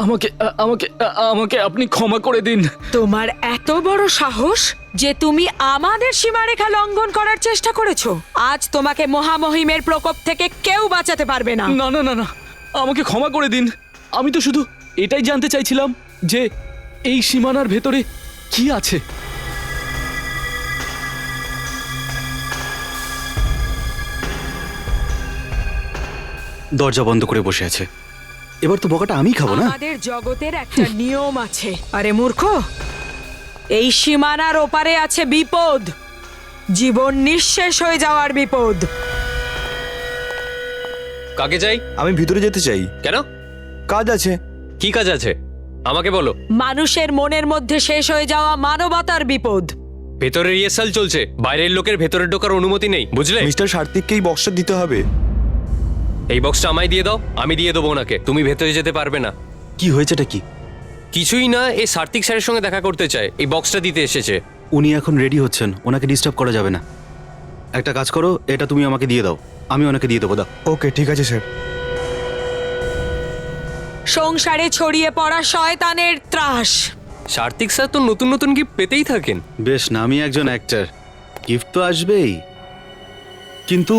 আমাকে আমাকে আমাকে আপনি ক্ষমা করে দিন। তোমার এত বড় সাহস যে তুমি আমাদের সীমারেখা লঙ্ঘন করার চেষ্টা করেছো। আজ তোমাকে মহামহিমের প্রকোপ থেকে কেউ বাঁচাতে পারবে না। না না না না, আমাকে ক্ষমা করে দিন। আমি তো শুধু এটাই জানতে চাইছিলাম যে এই সীমানার ভেতরে কি আছে। দরজা বন্ধ করে বসে আছে, এবার তো বকাটা আমি খাবো না? আমাদের জগতের একটা নিয়ম আছে। আরে মূর্খ, এই সীমানার ওপারে আছে বিপদ, জীবন নিঃশেষ হয়ে যাওয়ার বিপদ। কাকে চাই? আমি ভিতরে যেতে চাই। কেন? কাজ আছে। কি কাজ আছে আমাকে বলো। মানুষের মনের মধ্যে শেষ হয়ে যাওয়া মানবতার বিপদ। ভেতরে রিহার্সাল চলছে, বাইরের লোকের ভেতরে ঢোকার অনুমতি নেই, বুঝলে? মিস্টার সার্থিককেই বক্সটা দিতে হবে। এই বক্সটা আমায় দিয়ে দাও, আমি দিয়ে দেবো ওনাকে। তুমি ভেতরে যেতে পারবে না। কি হয়েছেটা কি? কিছুই না, এই সার্থিক স্যারের সঙ্গে দেখা করতে চায়, এই বক্সটা দিতে এসেছে। উনি এখন রেডি হচ্ছেন, ওনাকে ডিস্টার্ব করা যাবে না। একটা কাজ করো, এটা তুমি আমাকে দিয়ে দাও, আমি ওনাকে দিয়ে দেবো। দাও। ওকে, ঠিক আছে স্যার। সংসারে ছড়িয়ে পড়া শয়তানের ত্রাস। সার্থিক স্যার তো নতুন নতুন গিফট পেতেই থাকেন। বেশ না, আমি একজন অ্যাক্টর, গিফট তো আসবেই। কিন্তু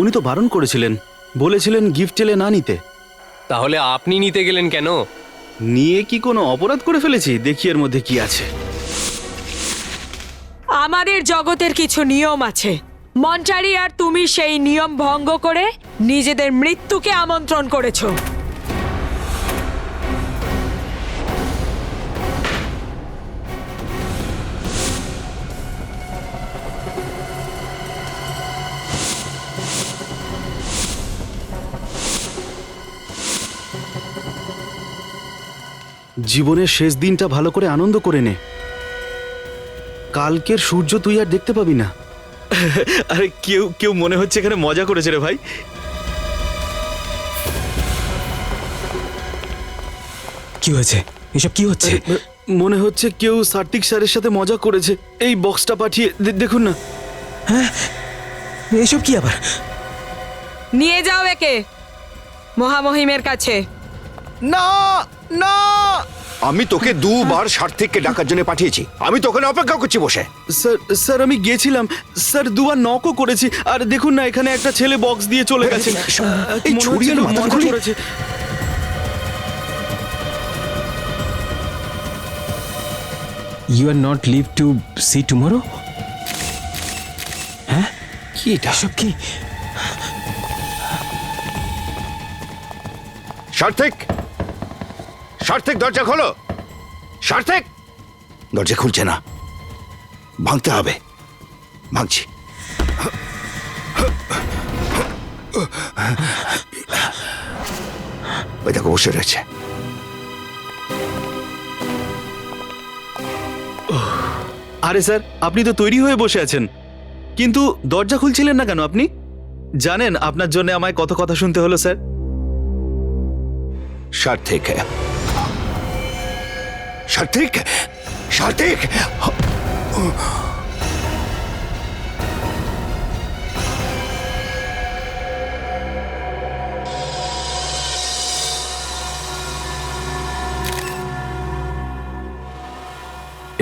উনি তো বারণ করেছিলেন, বলেছিলেন গিফট এলে না নিতে। তাহলে আপনি নিতে গেলেন কেন? নিয়ে কি কোনো অপরাধ করে ফেলেছি? দেখি এর মধ্যে কি আছে। আমাদের জগতের কিছু নিয়ম আছে, মন্টারি আর তুমি সেই নিয়ম ভঙ্গ করে নিজেদের মৃত্যুকে আমন্ত্রণ করেছো। জীবনের শেষ দিনটা ভালো করে আনন্দ করে নে, কালকের সূর্য তুই আর দেখতে পাবি না। আরে কেউ কেউ মনে হচ্ছে এখানে মজা করেছে রে ভাই। কি হয়েছে? এসব কি হচ্ছে? মনে হচ্ছে কেউ সার্থিক স্যারের সাথে মজা করেছে। এই বক্সটা পাঠিয়ে দেখুন না। হ্যাঁ, এসব কি আবার? নিয়ে যাও একে মহামহিমের কাছে। না না, আমি তোকে দুবার সার্থিককে ডাকার জন্য পাঠিয়েছি। আমি তোকে অপেক্ষা করছি বসে। স্যার স্যার আমি গিয়েছিলাম স্যার, দুবার নকও করেছি। আর দেখুন না, এখানে একটা ছেলে বক্স দিয়ে চলে গেছে। এই মনে ছুরি হচ্ছে আর মাথা মজা খুলি। করেছে। You are not leave to see tomorrow? হ্যাঁ, কি এটা? এসব কি? সার্থিক, সার্থিক দরজা খোলো। সার্থিক, দরজা খুলছে না, ভাঙতে হবে। ভাঙছি। ওই দেখো বসে রয়েছে। আরে স্যার, আপনি তো তৈরি হয়ে বসে আছেন, কিন্তু দরজা খুলছিলেন না কেন আপনি? জানেন আপনার জন্য আমায় কত কথা শুনতে হলো স্যার। সার্থিক, সার্থিক, সার্থিক।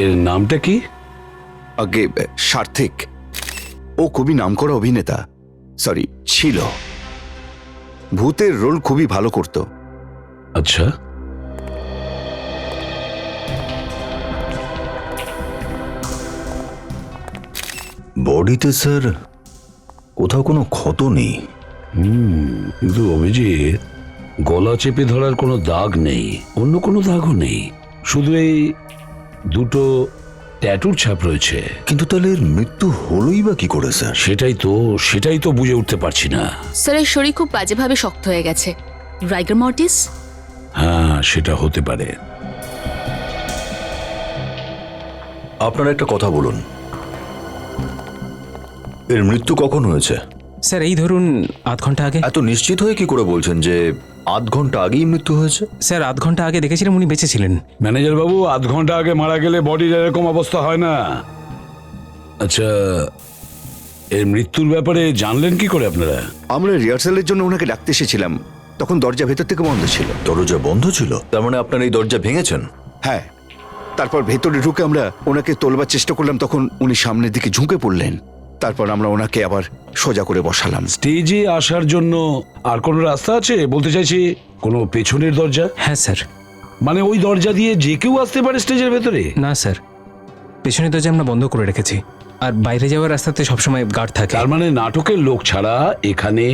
এর নামটা কি? আগে সার্থিক, ও খুবই নামকরা অভিনেতা। সরি, ছিল। ভূতের রোল খুবই ভালো করত। আচ্ছা, বডিতে স্যার কোথাও কোনো ক্ষত নেই। কিন্তু অভিজিৎ, গলা চেপে ধরার কোনো দাগ নেই, অন্য কোনো দাগও নেই, শুধু এই দুটো ট্যাটুর ছাপ রয়েছে। কিন্তু তাহলে এর মৃত্যু হলোই বা কি করে স্যার? সেটাই তো বুঝে উঠতে পারছি না। স্যারের শরীর খুব বাজেভাবে শক্ত হয়ে গেছে। রাইগার মর্টিস? হ্যাঁ, সেটা হতে পারে। আপনারা একটা কথা বলুন, এর মৃত্যু কখন হয়েছে? স্যার এই ধরুন আধ ঘন্টা আগে। এত নিশ্চিত হয়ে কি করে বলছেন যে আধ ঘন্টা আগেই মৃত্যু হয়েছে? স্যার আধ ঘন্টা আগে দেখেছিলাম উনি বেঁচে ছিলেন। ম্যানেজার বাবু, আধ ঘন্টা আগে মারা গেলে বডির এরকম অবস্থা হয় না। আচ্ছা, এর মৃত্যুর ব্যাপারে জানলেন কি করে আপনারা? আমরা রিহার্সালের জন্য ওনাকে ডাকতে এসেছিলাম, তখন দরজা ভেতর থেকে বন্ধ ছিল। দরজা বন্ধ ছিল, তার মানে আপনার এই দরজা ভেঙেছেন? হ্যাঁ, তারপর ভেতরে ঢুকে আমরা ওনাকে তোলবার চেষ্টা করলাম, তখন উনি সামনের দিকে ঝুঁকে পড়লেন। তারপর আমরা ওনাকে আবার সোজা করে বসালাম। স্টেজে আসার জন্য আর কোনো রাস্তা আছে? বলতে চাইছি কোনো পেছনের দরজা? হ্যাঁ স্যার। মানে ওই দরজা দিয়ে যে কেউ আসতে পারে স্টেজের ভেতরে? না স্যার, পেছনের দরজা আমরা বন্ধ করে রেখেছি, আর বাইরে যাওয়ার রাস্তাতে সবসময় গার্ড থাকে। তার মানে নাটকের লোক ছাড়া এখানে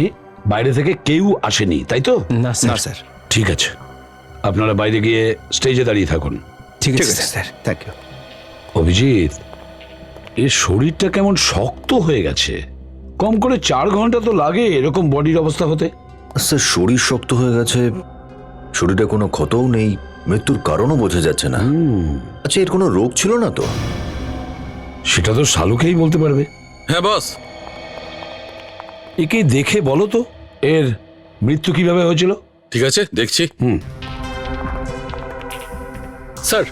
বাইরে থেকে কেউ আসেনি, তাই তো? না না স্যার। স্যার। ঠিক আছে, আপনারা বাইরে গিয়ে স্টেজে দাঁড়িয়ে থাকুন। ঠিক ঠিক আছে আছে sir. Sir, thank you. Abhijit, এর শরীরটা কেমন শক্ত হয়ে গেছে। কম করে 4 ঘন্টা তো লাগে এরকম বডির অবস্থা হতে। স্যার, শরীর শক্ত হয়ে গেছে, শরীরে কোনো ক্ষতও নেই, মৃত্যুর কারণও বোঝা যাচ্ছে না। আচ্ছা, এর কোনো রোগ ছিল না তো? সেটা তো শালুকেই বলতে পারবে। হ্যাঁ বস। একে দেখে বলো তো এর মৃত্যু কিভাবে হয়েছিল। ঠিক আছে, দেখছি। হুম। স্যার,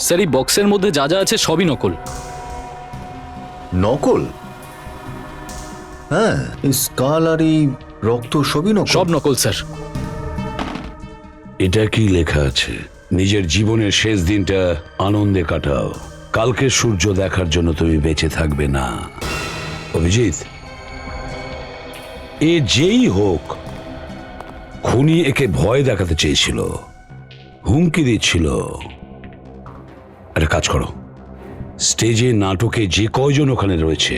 স্যার এই বক্সের মধ্যে যা যা আছে সবই নকল। নকল? হ্যাঁ, এই স্কাল আর এই রক্ত সবই নকল। সব নকল স্যার। এটা কি লেখা আছে? নিজের জীবনের শেষ দিনটা আনন্দে কাটাও, কালকে সূর্য দেখার জন্য তুমি বেঁচে থাকবে না। অভিজিৎ, এ যেই হোক, খুনি একে ভয় দেখাতে চেয়েছিল, হুমকি দিচ্ছিল। একটা কাজ করো, স্টেজে নাটকে যে কয়জন ওখানে রয়েছে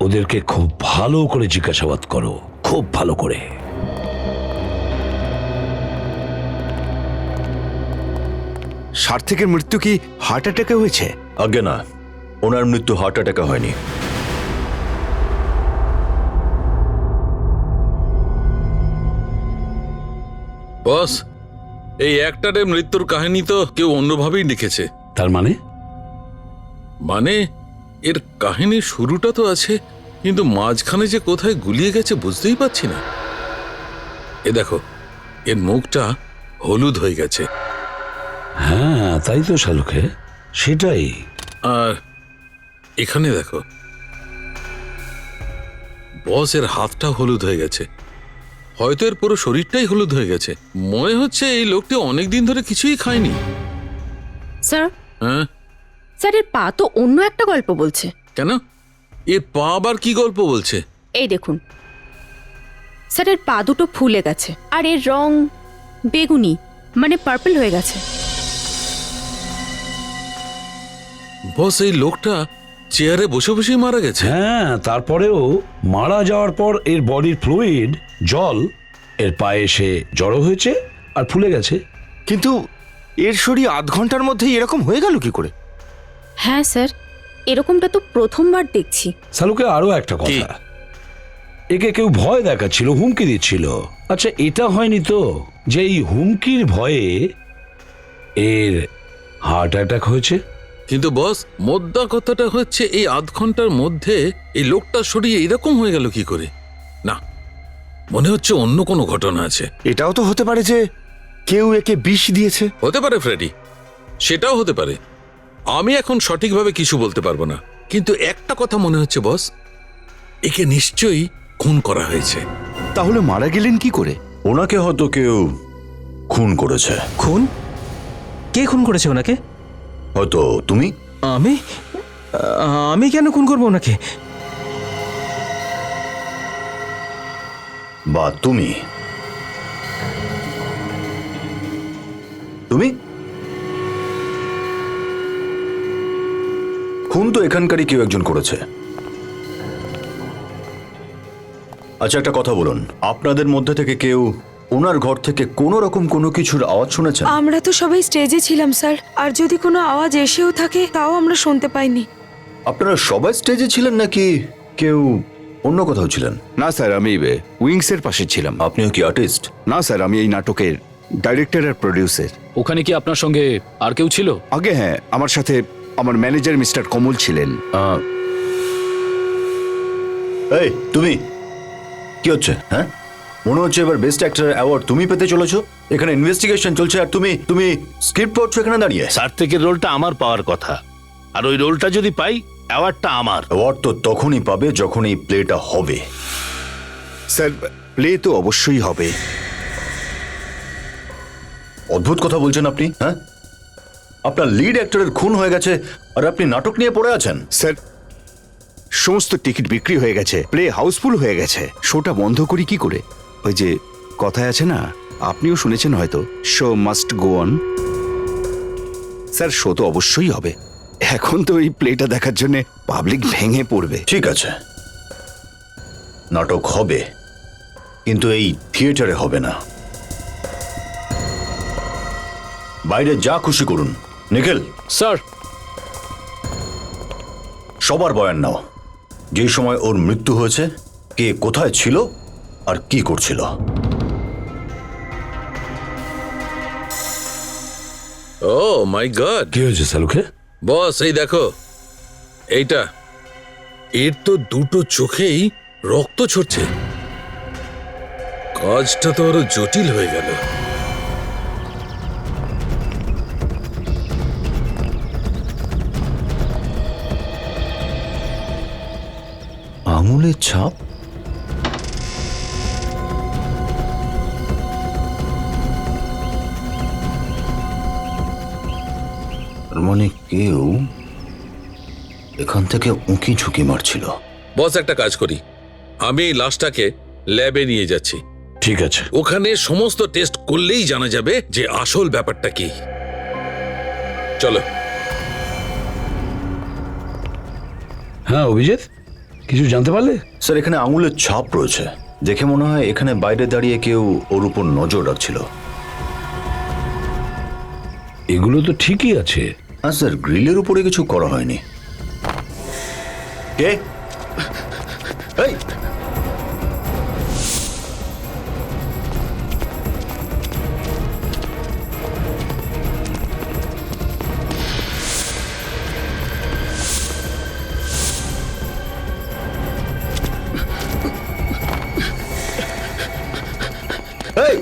ওদেরকে খুব ভালো করে জিজ্ঞাসাবাদ করো, খুব ভালো করে। সার্থকের মৃত্যু কি হার্ট অ্যাটাকে হয়েছে? আজ্ঞে না, ওনার মৃত্যু হার্ট অ্যাটাকে হয়নি। বস, এই অ্যাক্টরের মৃত্যুর কাহিনী তো কেউ অন্যভাবেই লিখেছে। তার মানে? মানে এর কাহিনীর শুরুটা তো আছে, কিন্তু মাঝখানে যে কোথায় গুলিয়ে গেছে বুঝতেই পারছি না। এ দেখো, এর মুখটা হলুদ হয়ে গেছে। হ্যাঁ তাই তো শালুকে, সেটাই। আর এখানে দেখো, বস এর হাতটা হলুদ হয়ে গেছে, হয়তো এর পুরো শরীরটাই হলুদ হয়ে গেছে। মনে হচ্ছে এই লোকটি অনেকদিন ধরে কিছুই খায়নি। স্যার, হ্যাঁ স্যার এর পা তো অন্য একটা গল্প বলছে। কেন? এর পা আবার কি গল্প বলছে? এই দেখুন স্যার, এর পা দুটো ফুলে গেছে আর এর রং বেগুনি, মানে পার্পল হয়ে গেছে। বস, এই লোকটা চেয়ারে বসে বসেই মারা গেছে। হ্যাঁ, তারপরেও মারা যাওয়ার পর এর বডির ফ্লুইড, জল এর পায়ে এসে জড়ো হয়েছে আর ফুলে গেছে। কিন্তু এর শরীর আধ ঘন্টার মধ্যেই এরকম হয়ে গেল কি করে? হ্যাঁ স্যার, এরকমটা তো প্রথমবার দেখছি। শালুকে আরো একটা কথা, একে কেউ ভয় দেখাচ্ছিল, হুমকি দিচ্ছিল। আচ্ছা, এটা হয়নি তো যে এই হুমকির ভয়ে এর হার্ট অ্যাটাক হয়েছে? কিন্তু বস, মোদ্দা কথাটা হচ্ছে এই আধ ঘন্টার মধ্যে এই লোকটার শরীর এরকম হয়ে গেল কি করে? না, মনে হচ্ছে অন্য কোনো ঘটনা আছে। এটাও তো হতে পারে যে কেউ একে বিষ দিয়েছে। হতে পারে ফ্রেডি, সেটাও হতে পারে। আমি এখন সঠিকভাবে কিছু বলতে পারবো না, কিন্তু একটা কথা মনে হচ্ছে বস, একে নিশ্চয়ই খুন করা হয়েছে। তাহলে মারা গেলেন কি করে? ওনাকে হয়তো কেউ খুন করেছে। খুন? কে খুন করেছে ওনাকে? হয়তো তুমি। আমি? আমি কেন খুন করবো ওনাকে? বা তুমি তুমি খুন তো এখানকারই কেউ একজন করেছে। আচ্ছা, একটা কথা বলুন, আপনাদের মধ্যে থেকে কেউ ওনার ঘর থেকে কোনো রকম কোনো কিছুর আওয়াজ শুনেছেন? আমরা তো সবাই স্টেজে ছিলাম স্যার, আর যদি কোনো আওয়াজ এসেও থাকে তাও আমরা শুনতে পাইনি। আপনারা সবাই স্টেজে ছিলেন নাকি কেউ অন্য কোথাও ছিলেন? না স্যার, আমি উইংস এর পাশে ছিলাম। আপনিও কি আর্টিস্ট? না স্যার, আমি এই নাটকের ডাইরেক্টর আর প্রডিউসার। ওখানে কি আপনার সঙ্গে আর কেউ ছিল? আগে হ্যাঁ, আমার সাথে আমার ম্যানেজার মিস্টার কমল ছিলেন। এই তুমি কি হচ্ছে? হ্যাঁ, মনে হচ্ছে এবার বেস্ট অ্যাক্টর অ্যাওয়ার্ড তুমি পেতে চলেছো। এখানে ইনভেস্টিগেশন চলছে আর তুমি স্ক্রিপ্ট পড়ছো এখানে দাঁড়িয়ে। সার্থকের রোলটা আমার পাওয়ার কথা, আর ওই রোলটা যদি পাই অ্যাওয়ার্ডটা আমার। অ্যাওয়ার্ড তো তখনই পাবে যখন এই প্লেটা হবে। স্যার প্লে তো অবশ্যই হবে। অদ্ভুত কথা বলছেন আপনি, হ্যাঁ? আপনার লিড অ্যাক্টরের খুন হয়ে গেছে আর আপনি নাটক নিয়ে পড়ে আছেন। স্যার সমস্ত টিকিট বিক্রি হয়ে গেছে, প্লে হাউসফুল হয়ে গেছে, শোটা বন্ধ করি কি করে? ওই যে কথায় আছে না, আপনিও শুনেছেন হয়তো, show must go on. Sir show তো অবশ্যই হবে। এখন তো এই প্লেটা দেখার জন্য পাবলিক ভেঙে পড়বে। ঠিক আছে, নাটক হবে, কিন্তু এই থিয়েটারে হবে না। বাইরে যা খুশি করুন। নিখিল, স্যার। সবার বয়ান নাও। যে সময় ওর মৃত্যু হয়েছে, কে কোথায় ছিল আর কি করছিল। ও মাই গড, কি হয়েছে সালুকে? বস এই দেখো এইটা, এর তো দুটো চোখেই রক্ত ঝরছে। কাজটা তো আরো জটিল হয়ে গেল। আঙুলের ছাপ? মানে কেউ এখান থেকে উঁকি ঝুঁকি মারছিল। বস একটা কাজ করি, আমি এই লাশটাকে ল্যাবে নিয়ে যাচ্ছি। ঠিক আছে। ওখানে সমস্ত টেস্ট করলেই জানা যাবে যে আসল ব্যাপারটা কি। চলো। হ্যাঁ অভিজিৎ, কিছু জানতে পারলে? স্যার এখানে আঙুলের ছাপ রয়েছে, দেখে মনে হয় এখানে বাইরে দাঁড়িয়ে কেউ ওর উপর নজর রাখছিল। এগুলো তো ঠিকই আছে। হ্যাঁ স্যার, গ্রিলের উপরে কিছু করা হয়নি। কে? এই! এই!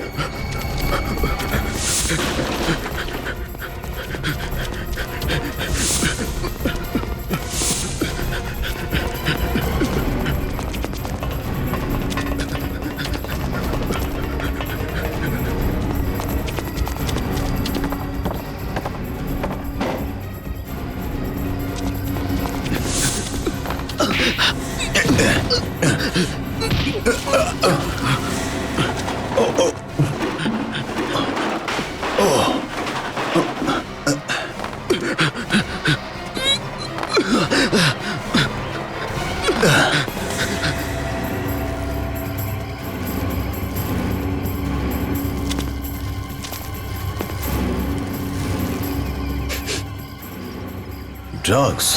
ড্রাগস?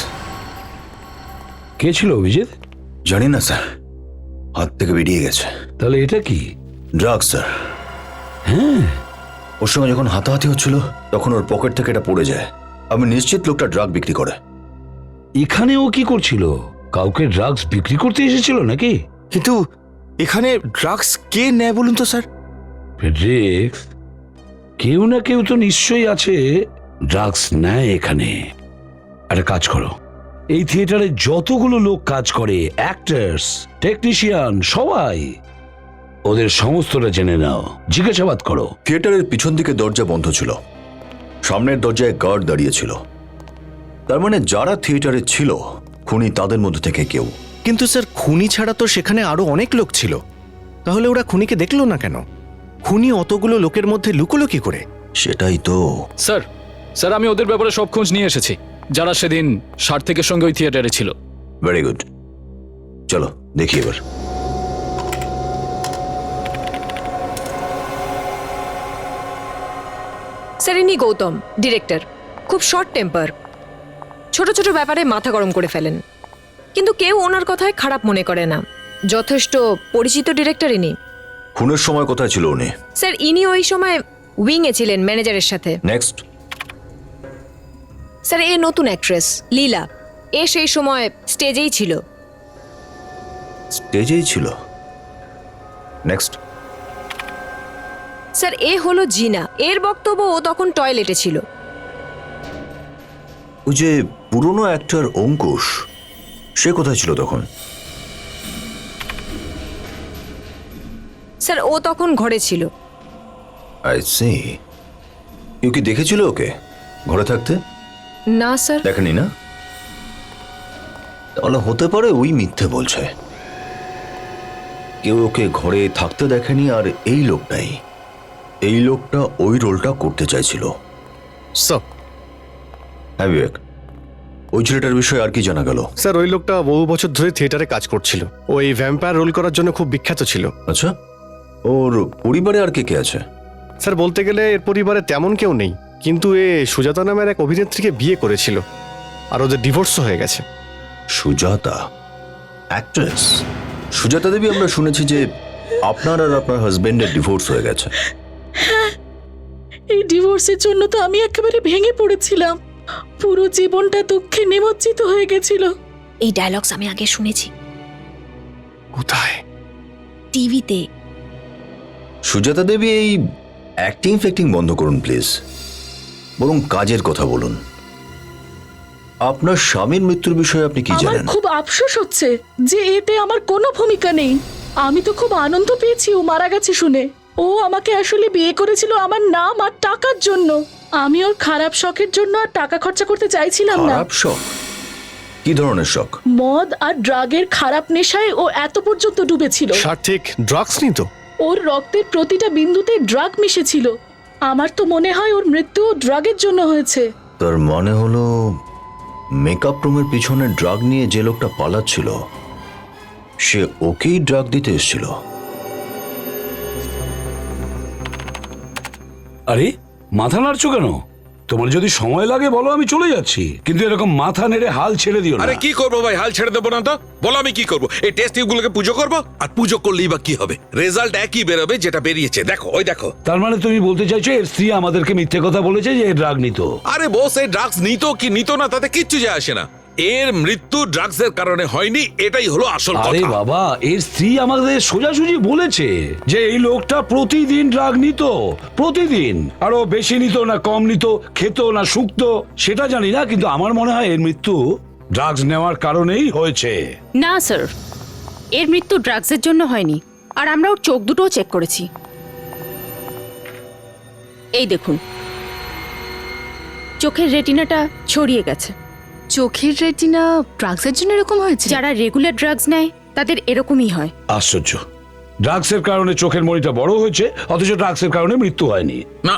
কে ছিল অভিজিৎ? জানি না স্যার, হাত থেকে বেরিয়ে গেছে। তাহলে এটা কি? Drugs sir. হ্যাঁ, ওর সঙ্গে যখন হাতাহাতি হচ্ছিল তখন ওর পকেট থেকে এটা পড়ে যায়। আমি নিশ্চিত লোকটা ড্রাগ বিক্রি করে। এখানে ও কি করছিল? কাউকে ড্রাগস বিক্রি করতে এসেছিল নাকি? কিন্তু এখানে ড্রাগস কে নেয় বলুন তো স্যার? ফেডরিক্স, কেউ না কেউ তো নিশ্চয়ই আছে ড্রাগস নেয় এখানে। একটা কাজ করো, এই থিয়েটারে যতগুলো লোক কাজ করে, অ্যাক্টার্স, টেকনিশিয়ান, সবাই, ওদের সমস্তটা জেনে নাও, জিজ্ঞাসাবাদ করো। থিয়েটারের পিছন দিকে দরজা বন্ধ ছিল, সামনের দরজায় গার্ড দাঁড়িয়ে ছিল। তার মানে যারা থিয়েটারে ছিল খুনি তাদের মধ্যে থেকে কেউ। কিন্তু স্যার খুনি ছাড়া তো সেখানে আরো অনেক লোক ছিল, তাহলে ওরা খুনিকে দেখলো না কেন? খুনি অতগুলো লোকের মধ্যে লুকোলো কি করে? সেটাই তো। স্যার, স্যার আমি ওদের ব্যাপারে সব খোঁজ নিয়ে এসেছি, যারা সেদিন সার্থকের সঙ্গে ওই থিয়েটারে ছিল। ভেরি গুড, চলো দেখি এবার। স্যার ইনি গৌতম, ডিরেক্টর। খুব শর্ট টেম্পার, ছোট ছোট ব্যাপারে মাথা গরম করে ফেলেন, কিন্তু কেউ ওনার কথায় খারাপ মনে করে না। যথেষ্ট পরিচিত ডিরেক্টর ইনি। খুনের সময় কোথায় ছিল উনি? স্যার ইনি ওই সময় উইংয়ে ছিলেন ম্যানেজারের সাথে। নেক্সট। স্যার এ নতুন অ্যাক্ট্রেস লীলা, এ সেই সময় স্টেজেই ছিল। স্টেজেই ছিল। নেক্সট। স্যার এ হলো জিনা, এর বক্তব্য ও তখন টয়লেটে ছিল। ওই যে পুরনো অ্যাক্টর অঙ্কুশ, সে কোথায় ছিল তখন? স্যার ও তখন ঘরে ছিল। I see. কেউ কি দেখেছিল ওকে ঘরে থাকতে? না স্যার। দেখেনি না? তাহলে হতে পারে ওই মিথ্যে বলছে। কেউ ওকে ঘরে থাকতে দেখেনি, আর এই লোকটা ওই রোলটা করতে চাইছিল। স্যার হ্যাঁ বিবেক, ওই ছেলেটার বিষয়ে আর কি জানা গেল? স্যার ওই লোকটা বহু বছর ধরে থিয়েটারে কাজ করছিল। ও এই ভ্যাম্পায়ার রোল করার জন্য খুব বিখ্যাত ছিল। আচ্ছা, ওর পরিবারে আর কে কে আছে? স্যার বলতে গেলে এর পরিবারে তেমন কেউ নেই, কিন্তু এ সুজাতা নামের এক অভিনেত্রীকে বিয়ে করেছিল, আর ওদের ডিভোর্সও হয়ে গেছে। সুজাতা, অ্যাক্ট্রেস সুজাতা দেবী। আমরা শুনেছি যে আপনার আর আপনার হাজবেন্ডের ডিভোর্স হয়ে গেছে। এই ডিভোর্সের জন্য তো আমি একেবারে ভেঙে পড়েছিলাম। পুরো জীবনটা দুঃখে নিমজ্জিত হয়ে গেছিল। এই ডায়লগস আমি আগে শুনেছি। কোথায়? টিভিতে। সুজাতা দেবী, এই অ্যাক্টিং বন্ধ করুন প্লিজ, বরং কাজের কথা বলুন। আপনার স্বামীর মৃত্যুর বিষয়ে আপনি কি আমার জানেন? খুব আফসোস হচ্ছে যে এতে আমার কোনো ভূমিকা নেই। আমি তো খুব আনন্দ পেয়েছি ও মারা গেছে শুনে। ও আমাকে আসলে বিয়ে করেছিল আমার নাম আর টাকার জন্য। আমি ওর খারাপ শখের জন্য আর টাকা খরচা করতে চাইছিলাম না। খারাপ শখ? কি ধরনের শখ? মদ আর ড্রাগের খারাপ নেশায় ও এত পর্যন্ত ডুবেছিল। সার্থিক ড্রাগস নিত? ওর রক্তের প্রতিটা বিন্দুতে ড্রাগ মিশেছিল। আমার তো মনে হয় ওর মৃত্যু ড্রাগের জন্য হয়েছে। তার মানে হলো মেকআপ রুমের পিছনে ড্রাগ নিয়ে যে লোকটা পালাচ্ছিল সে ওকেই ড্রাগ দিতে এসেছিল। আরে মাথা নাড়ছো কেন? তোমার যদি সময় লাগে বলো, আমি চলে যাচ্ছি, কিন্তু এরকম মাথা নেড়ে হাল ছেড়ে দিও না। আরে কি করবো ভাই, হাল ছেড়ে দেবো না তো? বলো আমি কি করবো? এই টেস্ট টিউবগুলোকে পুজো করবো? আর পুজো করলেই বা কি হবে? রেজাল্ট একই বেরোবে যেটা বেরিয়েছে। দেখো, ওই দেখো। তার মানে তুমি বলতে চাইছো এর স্ত্রী আমাদেরকে মিথ্যে কথা বলেছে যে এর ড্রাগ নিত? আরে বস, এই ড্রাগস নিত কি নিত না তাতে কিচ্ছু যায় আসে না। এর মৃত্যু ড্রাগসের কারণে হয়নি, এটাই হলো আসল আরে কথা। বাবা, এর স্ত্রী আমাদের সোজাসুজি বলেছে যে এই লোকটা প্রতিদিন ড্রাগ নিত, প্রতিদিন। আরো বেশি নিত না কম নিত, খেত না শুকতো সেটা জানি না, কিন্তু আমার মনে হয় এর মৃত্যু ড্রাগস নেওয়ার কারণেই হয়েছে। না স্যার, এর মৃত্যু ড্রাগসের জন্য হয়নি। আর আমরা ওর চোখ দুটোও চেক করেছি। এই দেখুন, চোখের রেটিনাটা ছড়িয়ে গেছে। চোখের রেটিনা ড্রাগসের জন্য এরকম হয়েছে? যারা রেগুলার ড্রাগস নেয় তাদের এরকমই হয়। আশ্চর্য, ড্রাগসের কারণে চোখের মণিটা বড় হয়েছে, অথচ ড্রাগসের কারণে মৃত্যু হয়নি। না,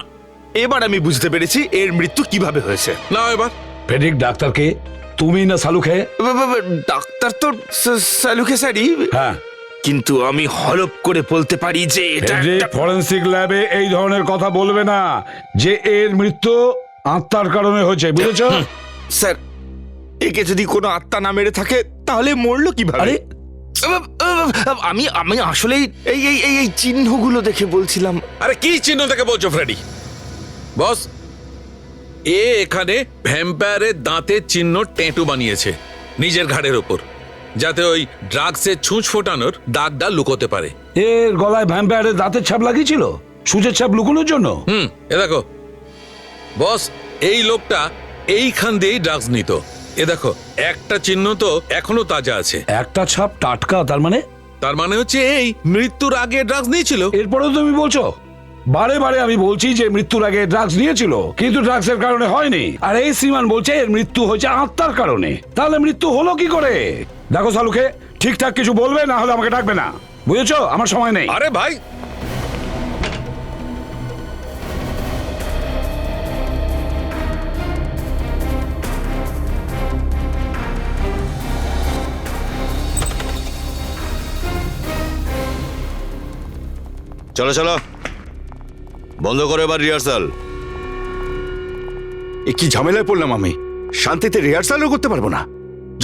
এবার আমি বুঝতে পেরেছি এর মৃত্যু কিভাবে হয়েছে। না এবার ফেডরিক ডাক্তারকে তুমি না সালুকে? ডাক্তার তো সালুকে স্যারই, হ্যাঁ, কিন্তু আমি হলপ করে বলতে পারি যে এটা ফরেন্সিক ল্যাবে এই ধরনের কথা বলবে না যে এর মৃত্যু আত্মার কারণে হয়েছে, বুঝেছো? স্যার, একে যদি কোনো আত্মা না মেরে থাকে তাহলে মরলো কিভাবে? আরে আমি আমি আসলে এই এই এই এই চিহ্নগুলো দেখে বলছিলাম। আরে কি চিহ্ন থেকে বলছো ফ্রেডি? বস, এখানে ভ্যাম্পায়ারের দাঁতের চিহ্ন ট্যাটু বানিয়েছে নিজের ঘাড়ের ওপর, যাতে ওই ড্রাগসের ছুঁচ ফোটানোর দাগটা লুকোতে পারে। এর গলায় ভ্যাম্পায়ারের দাঁতের ছাপ লাগিয়েছিল সূচের ছাপ লুকোনোর জন্য। এ দেখো বস, এই লোকটা এইখান দিয়েই ড্রাগস নিত। এ দেখো, একটা চিহ্ন তো এখনো তাজা আছে। একটা ছাপ টাটকা, তার মানে হচ্ছে এই মৃত্যুর আগে ড্রাগস নিয়েছিল। এরপরেও তুমি বলছো? বারে বারে আমি বলছি যে মৃত্যুর আগে ড্রাগস নিয়েছিল, কিন্তু ড্রাগসের কারণে হয়নি। আর এই শ্রীমান বলছে এর মৃত্যু হয়েছে আত্মার কারণে। তাহলে মৃত্যু হলো কি করে? দেখো সালুকে, ঠিকঠাক কিছু বলবে, না হলে আমাকে ডাকবে না, বুঝেছো? আমার সময় নেই। আরে ভাই, চলো চলো, বন্ধ করো এবার রিহার্সাল। এ কি ঝামেলায় পড়লাম আমি? শান্তিতে রিহার্সালও করতে পারবো না,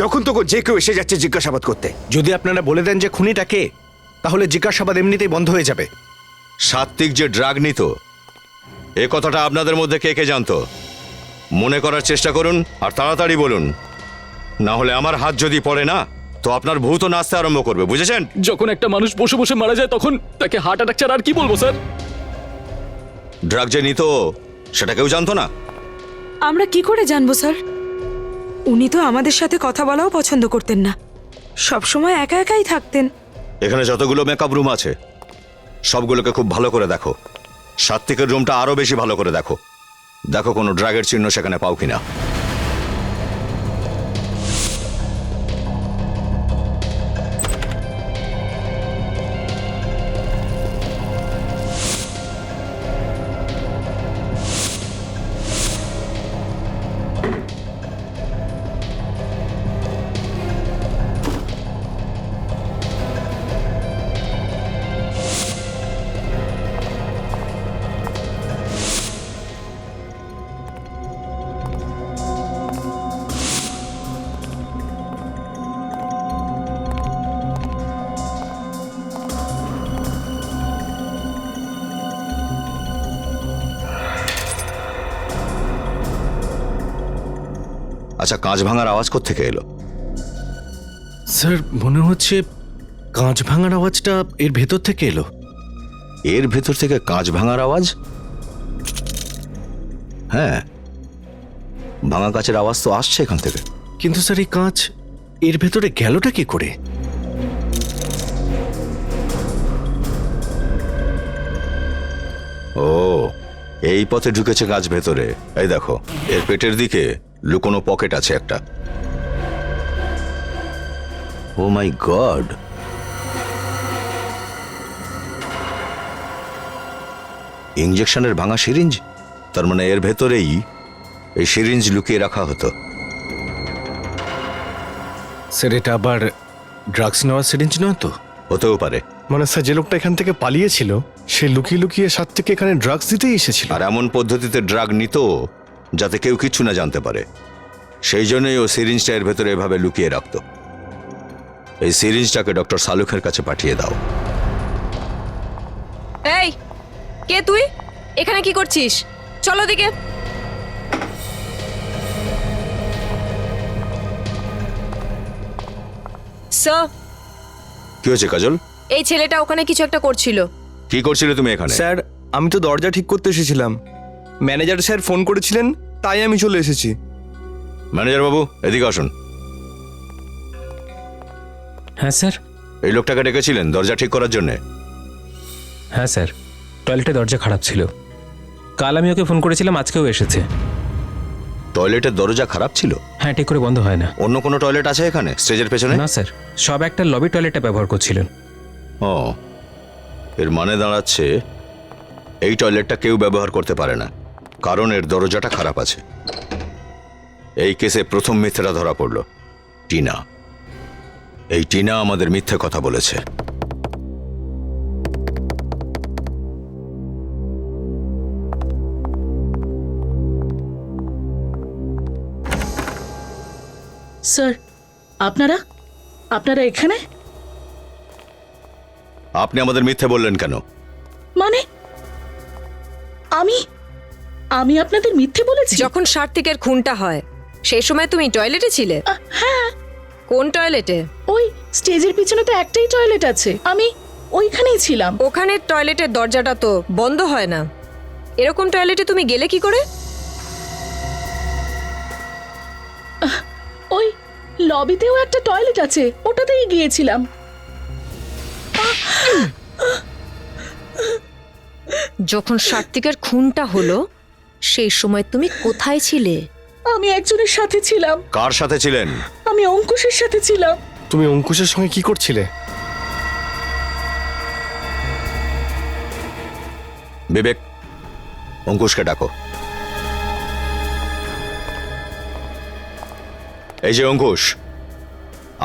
যখন তখন যে কেউ এসে যাচ্ছে জিজ্ঞাসাবাদ করতে। যদি আপনারা বলে দেন যে খুনিটা কে, তাহলে জিজ্ঞাসাবাদ এমনিতেই বন্ধ হয়ে যাবে। সাত্বিক যে ড্রাগ নিত, এ কথাটা আপনাদের মধ্যে কে কে জানতো? মনে করার চেষ্টা করুন আর তাড়াতাড়ি বলুন, না হলে আমার হাত যদি পড়ে না তো আপনার ভূত নাচতে আরম্ভ করবে, বুঝেছেন? যখন একটা মানুষ বসে বসে মারা যায় তখন তাকে হার্ট অ্যাটাক ছাড়া আর কি বলবো স্যার? ড্রাগ যে নিত সেটা কেউ জানতো না? আমরা কি করে জানবো স্যার? উনি তো আমাদের সাথে কথা বলাও পছন্দ করতেন না, সবসময় একা একাই থাকতেন। এখানে যতগুলো মেকআপ রুম আছে সবগুলোকে খুব ভালো করে দেখো। সাত্বিকের রুমটা আরো বেশি ভালো করে দেখো। দেখো কোনো ড্রাগের চিহ্ন সেখানে পাও কিনা। আচ্ছা, কাঁচ ভাঙার আওয়াজ কোত্থেকে এলো? স্যার মনে হচ্ছে কাঁচ ভাঙার আওয়াজটা এর ভেতর থেকে এলো। এর ভেতর থেকে কাঁচ ভাঙার আওয়াজ? হ্যাঁ, ভাঙা কাঁচের আওয়াজ তো আসছে এখান থেকে। কিন্তু স্যার এই কাঁচ এর ভেতরে গেলটা কি করে? ও, এই পথে ঢুকেছে কাঁচ ভেতরে। এই দেখো, এর পেটের দিকে লুকোনো পকেট আছে একটা। ও মাই গড! ইঞ্জেকশনের ভাঙা সিরিঞ্জ। তার মানে এর ভেতরেই এই সিরিঞ্জ লুকিয়ে রাখা হতো। স্যার এটা আবার ড্রাগস নেওয়ার সিরিঞ্জ নয় তো? হতেও পারে। মানে স্যার যে লোকটা এখান থেকে পালিয়েছিল সে লুকিয়ে লুকিয়ে সাত্বিককে এখানে ড্রাগস দিতেই এসেছিল। আর এমন পদ্ধতিতে ড্রাগ নিত যাতে কেউ কিচ্ছু না জানতে পারে। সেই জন্যই ও সিরিঞ্জটা এর ভেতরে এভাবে লুকিয়ে রাখত। এই সিরিঞ্জটাকে ডক্টর সালুখের কাছে পাঠিয়ে দাও। এই, কে তুই? এখানে কি করছিস? চলো দিকে। স্যার, কি হয়েছে কাজল? এই ছেলেটা ওখানে কিছু একটা করছিল। কি করছিলে তুমি এখানে? স্যার, আমি তো দরজা ঠিক করতে এসেছিলাম। ম্যানেজার স্যার ফোন করেছিলেন, তাই আমি চলে এসেছি। ম্যানেজার বাবু, এদিকে আসুন। হ্যাঁ স্যার। এই লোকটাকে ডেকেছিলেন দরজা ঠিক করার জন্যে? হ্যাঁ স্যার, টয়লেটে দরজা খারাপ ছিল। কাল আমি ওকে ফোন করেছিলাম, আজকেও এসেছে। টয়লেটের দরজা খারাপ ছিল? হ্যাঁ, ঠিক করে বন্ধ হয় না। অন্য কোনো টয়লেট আছে এখানে স্টেজের পেছনে? না স্যার, সব একটা লবি টয়লেটটা ব্যবহার করছিলেন। ও, এর মানে দাঁড়াচ্ছে এই টয়লেটটা কেউ ব্যবহার করতে পারে না, কারণ এর দরজাটা খারাপ আছে। এই কেসে প্রথম মিথ্যেটা ধরা পড়ল, টিনা। এই টিনা আমাদের মিথ্যে কথা বলেছে। স্যার, আপনারা আপনারা এখানে? আপনি আমাদের মিথ্যে বললেন কেন? মানে আমি আমি আপনাদের মিথ্যে বলেছি? যখন সার্থিকের খুনটা হয় সেই সময় তুমি টয়লেটে ছিলে? হ্যাঁ। কোন টয়লেটে? ওই স্টেজের পিছনে তো একটাই টয়লেট আছে, আমি ওইখানেই ছিলাম। ওখানের টয়লেটের দরজাটা তো বন্ধ হয় না। এরকম টয়লেটে তুমি গেলে কি করে? ওই লবিতেও একটা টয়লেট আছে, ওটাতেই গিয়েছিলাম। যখন সার্থিকের খুনটা হলো সেই সময় তুমি কোথায় ছিলে? আমি একজনের সাথে ছিলাম। কার সাথে ছিলেন? আমি অঙ্কুশের সাথে ছিলাম। তুমি অঙ্কুশের সঙ্গে কি করছিলে? বিবেক, অঙ্কুশকে ডাকো। এই যে অঙ্কুশ,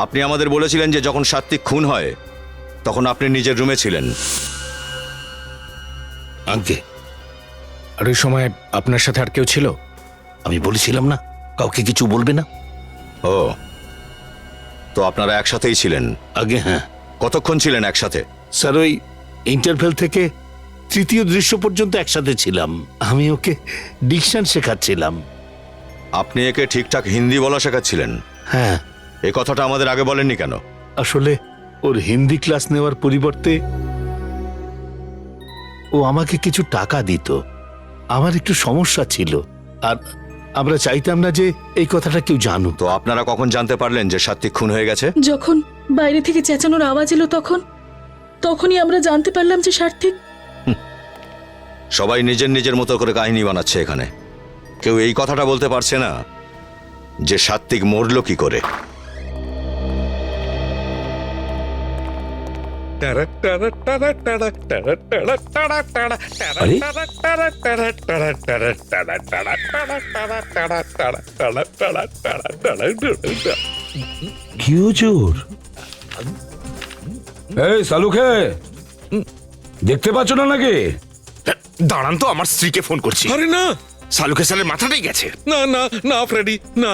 আপনি আমাদের বলেছিলেন যে যখন সাত্বিক খুন হয় তখন আপনি নিজের রুমে ছিলেন। আগে আর ওই সময় আপনার সাথে আর কেউ ছিল? আমি বলেছিলাম না কাউকে কিছু বলবে না। ও, তো আপনারা একসাথেই ছিলেন? আগে হ্যাঁ। কতক্ষণ ছিলেন একসাথে? স্যার, ওই ইন্টারভেল থেকে তৃতীয় দৃশ্য পর্যন্ত একসাথে ছিলাম। আমি ওকে ডিকশন শেখাচ্ছিলাম। আপনি একে ঠিকঠাক হিন্দি বলা শেখাচ্ছিলেন? হ্যাঁ। এই কথাটা আমাদের আগে বলেননি কেন? আসলে ওর হিন্দি ক্লাস নেওয়ার পরিবর্তে ও আমাকে কিছু টাকা দিত। আমার একটু সমস্যা ছিল, আর আমরা চাইতাম না যে এই কথাটা কেউ জানুক। তো আপনারা কখন জানতে পারলেন যে সাত্বিক খুন হয়ে গেছে? যখন বাইরে থেকে চেঁচানোর আওয়াজ এলো তখনই আমরা জানতে পারলাম যে সার্থিক। সবাই নিজের নিজের মতো করে কাহিনী বানাচ্ছে এখানে। কেউ এই কথাটা বলতে পারছে না যে সাত্বিক মরল কি করে। কি হুজুর? এই সালুকে দেখতে পাচ্ছ না নাকি? দাঁড়ান তো, আমার স্ত্রীকে ফোন করছি। আরে না, সালুকে সালের মাথাটাই গেছে। না না না ফ্রেডি, না,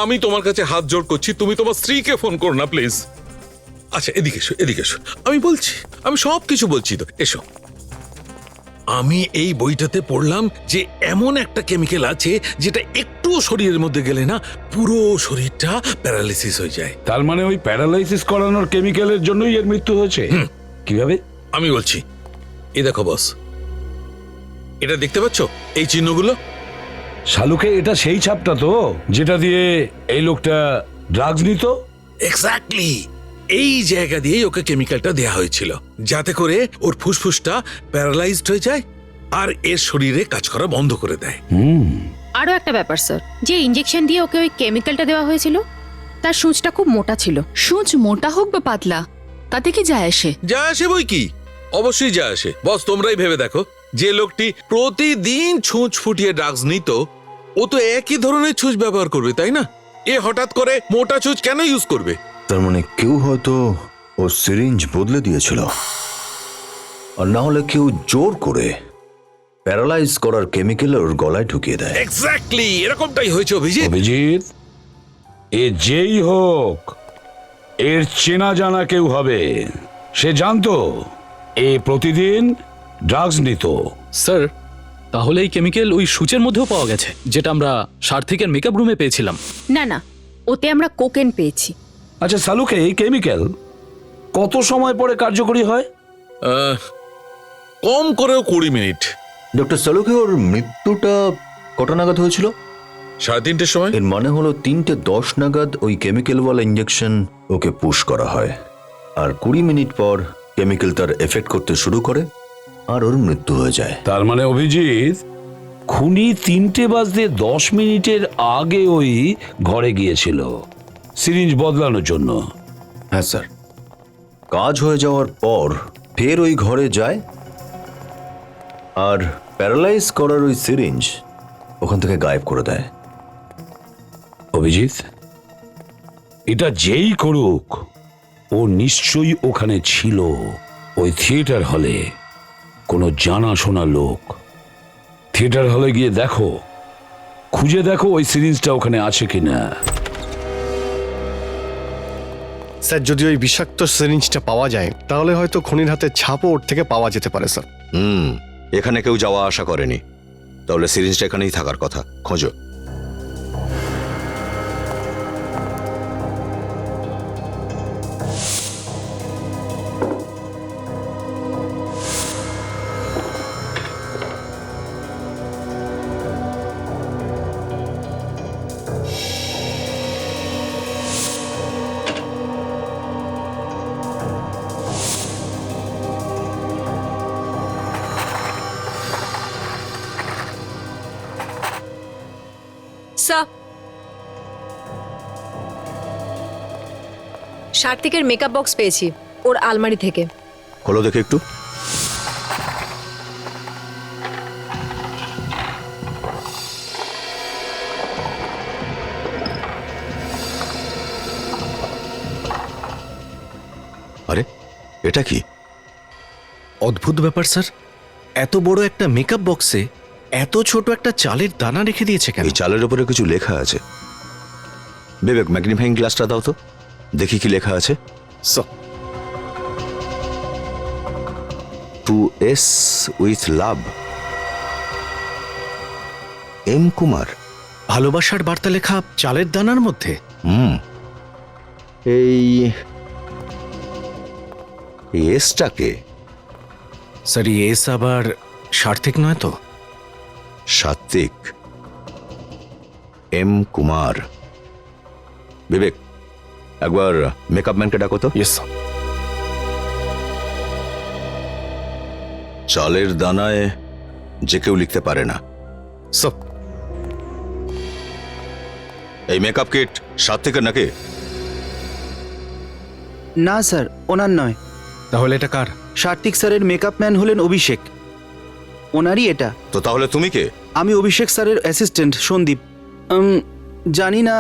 আমি তোমার কাছে হাত জোড় করছি, তুমি তোমার স্ত্রীকে ফোন করো না প্লিজ। আচ্ছা এদিকে এসো, এদিকে এসো, আমি বলছি, আমি সব কিছু বলছি তো, এসো। আমি এই বইটাতে পড়লাম যে এমন একটা কেমিক্যাল আছে যেটা একটু শরীরের মধ্যে গেলে না পুরো শরীরটা প্যারালাইসিস হয়ে যায়। তার মানে ওই প্যারালাইসিস করানোর কেমিক্যালের জন্যই এর মৃত্যু হয়েছে? কিভাবে? আমি বলছি, এই দেখো বস, এটা দেখতে পাচ্ছ এই চিহ্নগুলো? শালুকে এটা সেই ছাপটা তো যেটা দিয়ে এই লোকটা ড্রাগস নিত? এক্স্যাক্টলি এই জায়গা দিয়েই ওকে কেমিক্যালটা দেয়া হয়েছিল, যাতে করে ওর ফুসফুসটা প্যারালাইজড হয়ে যায় আর এর শরীরে কাজ করা বন্ধ করে দেয়। আরও একটা ব্যাপার স্যার, যে ইঞ্জেকশন দিয়ে ওকে ওই কেমিক্যালটা দেওয়া হয়েছিল তার সূঁচটা খুব মোটা ছিল। সূঁচ মোটা হোক বা পাতলা, তাতে কি যায় আসে? যা আসে বই কি, অবশ্যই যা আসে। বস তোমরাই ভেবে দেখো, যে লোকটি প্রতিদিন ছুঁচ ফুটিয়ে ড্রাগস নিত, ও তো একই ধরনের ছুঁচ ব্যবহার করবে, তাই না? এ হঠাৎ করে মোটা ছুঁচ কেন ইউজ করবে? তার মানে কেউ হয়তো ও সিরিঞ্জ বদলে দিয়েছিল, আর না হলে কেউ জোর করে প্যারালাইজ করার কেমিক্যাল ওর গলায় ঢুকিয়ে দেয়। এক্স্যাক্টলি এরকমটাই হয়েছে অভিজিৎ। অভিজিৎ, এ যেই হোক এর চেনা জানা কেউ হবে। সে জানতো এ প্রতিদিন ড্রাগস নিত। স্যার, তাহলে এই কেমিক্যাল ওই সূচের মধ্যেও পাওয়া গেছে, যেটা আমরা সার্থিকের মেকআপ রুমে পেয়েছিলাম। না না, ওতে আমরা কোকেন পেয়েছি। আচ্ছা সালুকে, এই কেমিক্যাল কত সময় পরে কার্যকরী হয়? কম করেও 20 মিনিট। ডক্টর সালুকে, ওর মৃত্যুটা কটা নাগাদ হয়েছিল? 3:30 সময়। এর মানে হলো 3:10 নাগাদ ওই কেমিক্যালওয়ালা ইঞ্জেকশন ওকে পুশ করা হয়, আর 20 মিনিট পর কেমিক্যাল তার এফেক্ট করতে শুরু করে আর ওর মৃত্যু হয়ে যায়। তার মানে অভিজিৎ, খুনি 3:10 আগে ওই ঘরে গিয়েছিল সিরিঞ্জ বদলানোর জন্য। হ্যাঁ স্যার, কাজ হয়ে যাওয়ার পর ফের ওই ঘরে যায় আর প্যারালাইজ করার ওই সিরিঞ্জ ওখান থেকে গায়েব করে দেয়। অভিজিৎ, এটা যেই করুক ও নিশ্চয়ই ওখানে ছিল, ওই থিয়েটার হলে কোনো জানাশোনা লোক। থিয়েটার হলে গিয়ে দেখো, খুঁজে দেখো ওই সিরিঞ্জটা ওখানে আছে কিনা। স্যার, যদি ওই বিষাক্ত সিরিঞ্জটা পাওয়া যায় তাহলে হয়তো খুনির হাতে ছাপও ওর থেকে পাওয়া যেতে পারে স্যার। এখানে কেউ যাওয়া আসা করেনি, তাহলে সিরিঞ্জটা এখানেই থাকার কথা। খোঁজো। স্যার, সার্থিকের মেকআপ বক্স পেয়েছি ওর আলমারি থেকে। খোলো দেখে একটু। আরে এটা কি? অদ্ভুত ব্যাপার স্যার, এত বড় একটা মেকআপ বক্সে এত ছোট একটা চালের দানা রেখে দিয়েছে কেন? এই চালের উপরে কিছু লেখা আছে। বিবেক, ম্যাগনিফাইং গ্লাসটা দাও তো, দেখি কি লেখা আছে। To S with love, M Kumar. ভালোবাসার বার্তা লেখা চালের দানার মধ্যে? এই এসটাকে? স্যার, এস আবার সার্থিক নয় তো? সাত্বিক? এম কুমার। বিবেক, একবার মেকআপ ম্যানকে ডাকো তো। Yes sir. চালের দানায় যে কেউ লিখতে পারে না। স্যার, এই মেকআপ কিট সাত্বিকের নাকি? না স্যার, ওনার নয়। তাহলে এটা কার? সাত্বিক স্যারের মেকআপ ম্যান হলেন অভিষেক, ওনারই এটা। তো তাহলে তুমি কে? আমি অভিষেক স্যারের অ্যাসিস্ট্যান্ট সন্দীপ। জানি না,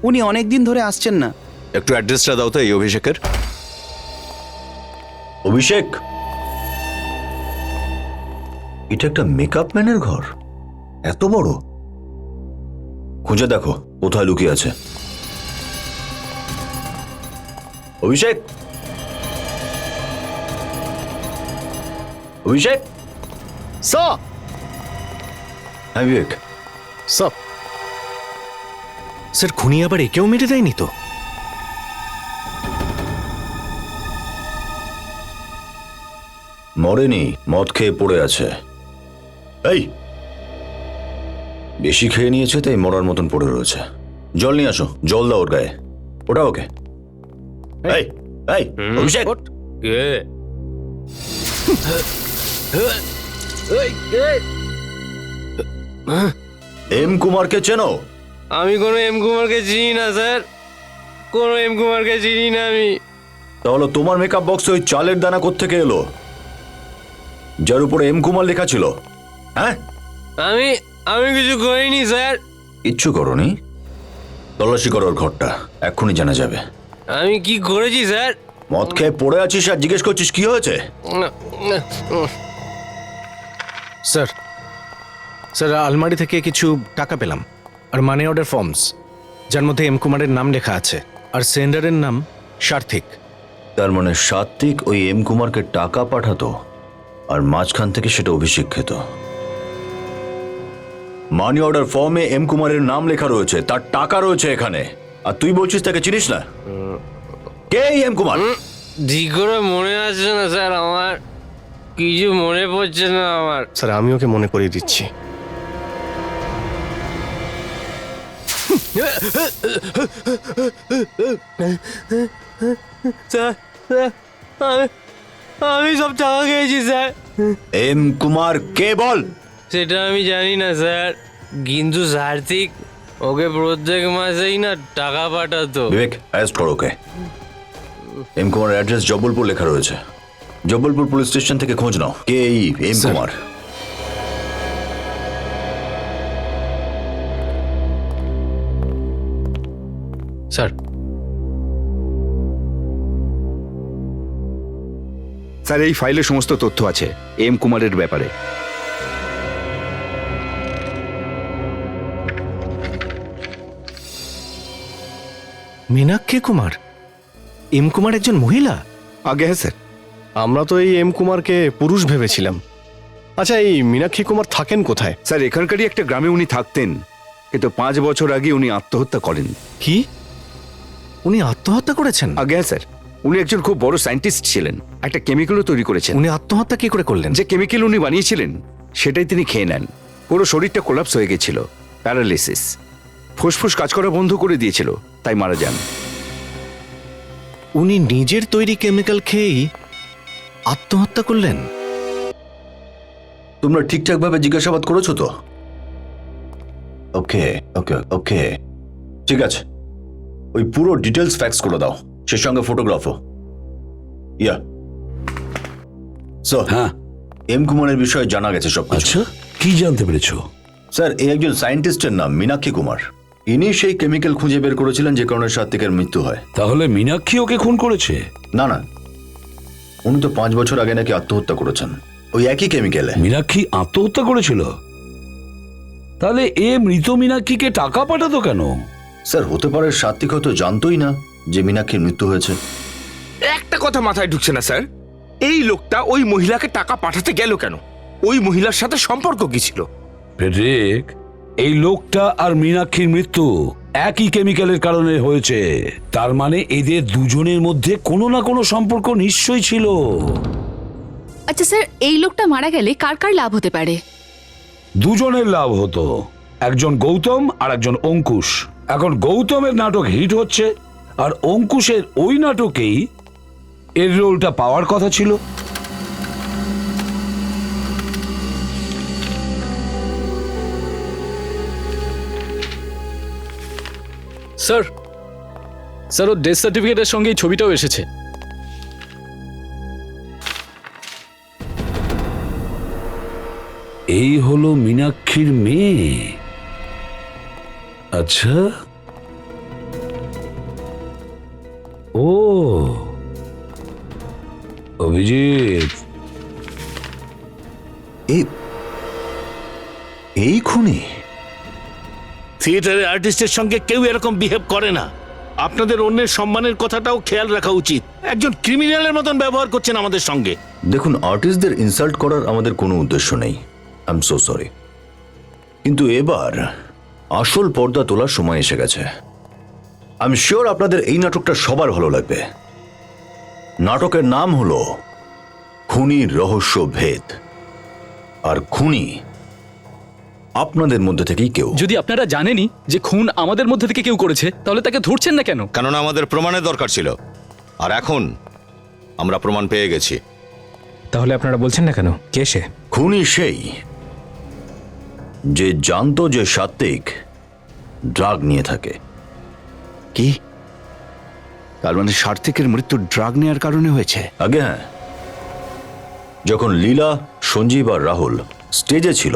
উনি অনেক দিন ধরে আসছেন না। একটু অ্যাড্রেসটা দাও তো এই অভিষেকের। অভিষেক, এটা একটা মেকআপ ম্যানের ঘর? এত বড়? খুঁজে দেখো কোথায় লুকিয়ে আছে। অভিষেক, অভিষেক। স্যার। হ্যাঁ বিবেক। স্যার, স্যার খুনি আবার একেও মেরে দেয়নি তো? মরেনি, মদ খেয়ে পড়ে আছে। এই, বেশি খেয়ে নিয়েছে তাই মরার মতন পড়ে রয়েছে। জল নিয়ে আসো, জল দাও ওর গায়ে। ওটা ওকে। এই এই অভিষেক, কে? এম কুমারকে চেনো? আমি কোনো এম কুমারকে চিনি না স্যার, কোনো এম কুমারকে চিনি না আমি। তাহলে তোমার মেকআপ বক্সে ওই চালের দানা কোত্থেকে এলো যার উপরে এম কুমার লেখা ছিল? হ্যাঁ, আমি আমি কিছু করিনি স্যার। কিচ্ছু করোনি? তল্লাশি করো ওর ঘরটা, এক্ষুনি জানা যাবে। আমি কি করেছি স্যার? মদ খেয়ে পড়ে আছিস আর জিজ্ঞেস করছিস কি হয়েছে? স্যার, স্যার আলমারি থেকে কিছু টাকা পেলাম আর মানি অর্ডার ফর্মস, যার মধ্যে এম কুমারের নাম লেখা আছে আর সেন্ডারের নাম সার্থিক। তার মানে সাত্বিক ওই এম কুমারকে টাকা পাঠাতো আর মাঝখান থেকে সেটা অভিষেক খেত। মানি অর্ডার ফর্মে এম কুমারের নাম লেখা রয়েছে, তার টাকা রয়েছে এখানে, আর তুই বলছিস তাকে চিনিস না? কে এই এম কুমার? ঠিক করে মনে আসছে না স্যার, আমার কিছু মনে পড়ছে না আমার। স্যার আমি ওকে মনে করিয়ে দিচ্ছি। স্যার, আমি সব টাকা খেয়েছি স্যার। এম কুমার কে বল? সেটা আমি জানি না স্যার, কিন্তু সার্থিক ওকে প্রত্যেক মাসেই না টাকা পাঠাতো। বিবেক, অ্যারেস্ট করো ওকে। এম কুমার অ্যাড্রেস জব্বলপুর লেখা রয়েছে, জব্বলপুর পুলিশ স্টেশন থেকে খোঁজ নাও কে এই এম কুমার। স্যার, স্যার এই ফাইলে সমস্ত তথ্য আছে এম কুমারের ব্যাপারে। মীনাক্ষী কুমার? এম কুমার একজন মহিলা? আগে হ্যাঁ স্যার। আমরা তো এই এম কুমারকে পুরুষ ভেবেছিলাম। আচ্ছা, এই মীনাক্ষী কুমার থাকেন কোথায়? স্যার এখানকারই একটা গ্রামে উনি থাকতেন, কিন্তু 5 বছর আগে উনি আত্মহত্যা করেন। কি? উনি আত্মহত্যা করেছেন? আগে হ্যাঁ স্যার। উনি একজন খুব বড় সায়েন্টিস্ট ছিলেন, একটা কেমিক্যালও তৈরি করেছেন। উনি আত্মহত্যা কি করে করলেন? যে কেমিক্যাল উনি বানিয়েছিলেন সেটাই তিনি খেয়ে নেন। পুরো শরীরটা কোলাপস হয়ে গেছিল, প্যারালিসিস। ফুসফুস কাজ করা বন্ধ করে দিয়েছিল, তাই মারা যান। উনি নিজের তৈরি কেমিক্যাল খেয়েই আত্মহত্যা করলেন? তোমরা ঠিকঠাক ভাবে জিজ্ঞাসাবাদ করেছো তো? ওকে ওকে ওকে, ঠিক আছে। ওই পুরো ডিটেলস ফ্যাক্স করে দাও, সে সঙ্গে ফটোগ্রাফও। ইয়া স্যার, হ্যাঁ এম কুমারের বিষয়ে জানা গেছে সব। আচ্ছা, কি জানতে পেরেছো? স্যার, এই একজন সায়েন্টিস্টের নাম মীনাক্ষী কুমার। ইনি সেই কেমিক্যাল খুঁজে বের করেছিলেন যে কারণে সাত্বিকের মৃত্যু হয়। তাহলে মীনাক্ষী ওকে খুন করেছে? না না, উনি তো 5 বছর আগে নাকি আত্মহত্যা করেছেন ওই একই কেমিক্যালে। মীনাক্ষী আত্মহত্যা করেছিল? তাহলে এ মৃত মীনাক্ষীকে টাকা পাঠাতো কেন? স্যার হতে পারে সাত্বিক হয়তো জানতোই না যে মীনাক্ষীর মৃত্যু হয়েছে। একটা কথা মাথায় ঢুকছে না স্যার, এই লোকটা ওই মহিলাকে টাকা পাঠাতে গেল কেন? ওই মহিলার সাথে সম্পর্ক কি ছিল? ফ্রেডরিক, এই লোকটা আর মীনাক্ষীর মৃত্যু একই কেমিক্যালের কারণে হয়েছে। তার মানে এদের দুজনের মধ্যে কোনো না কোনো সম্পর্ক নিশ্চয়ই ছিল। আচ্ছা স্যার, এই লোকটা মারা গেলে কার কার লাভ হতে পারে? দুজনের লাভ হতো। একজন গৌতম আর একজন অঙ্কুশ। এখন গৌতমের নাটক হিট হচ্ছে আর অঙ্কুশের ওই নাটকেই এর রোলটা পাওয়ার কথা ছিল। স্যার স্যার ওর ডেথ সার্টিফিকেটের সঙ্গে এই ছবিটাও এসেছে। এই হলো মীনাক্ষীর মেয়ে। আচ্ছা, ও অভিজিৎ, এই খুনি? থিয়েটারের আর্টিস্টের সঙ্গে কেউ এরকম বিহেভ করে না। আপনাদের অন্যের সম্মানের কথাটাও খেয়াল রাখা উচিত। একজন ক্রিমিনালের মতন ব্যবহার করছেন আমাদের সঙ্গে। দেখুন, আর্টিস্টদের ইনসাল্ট করার আমাদের কোনো উদ্দেশ্য নেই। আই এম সো সরি, কিন্তু এবার আসল পর্দা তোলার সময় এসে গেছে। আই এম শিওর আপনাদের এই নাটকটা সবার ভালো লাগবে। নাটকের নাম হলো খুনির রহস্য ভেদ, আর খুনি আপনাদের মধ্যে থেকেই কেউ। যদি আপনারা জানেনই যে খুন আমাদের মধ্যে থেকে কেউ করেছে, তাহলে তাকে ধরছেন না কেন? কেননা আমাদের প্রমাণের দরকার ছিল, আর এখন আমরা প্রমাণ পেয়ে গেছি। তাহলে আপনারা বলছেন না কেন কে সে? খুনি সেই যে জানতো যে সাত্বিক ড্রাগ নিয়ে থাকে। কি? তার মানে সার্থিকের মৃত্যু ড্রাগ নেওয়ার কারণে হয়েছে? আগে হ্যাঁ, যখন লীলা, সঞ্জীব আর রাহুল স্টেজে ছিল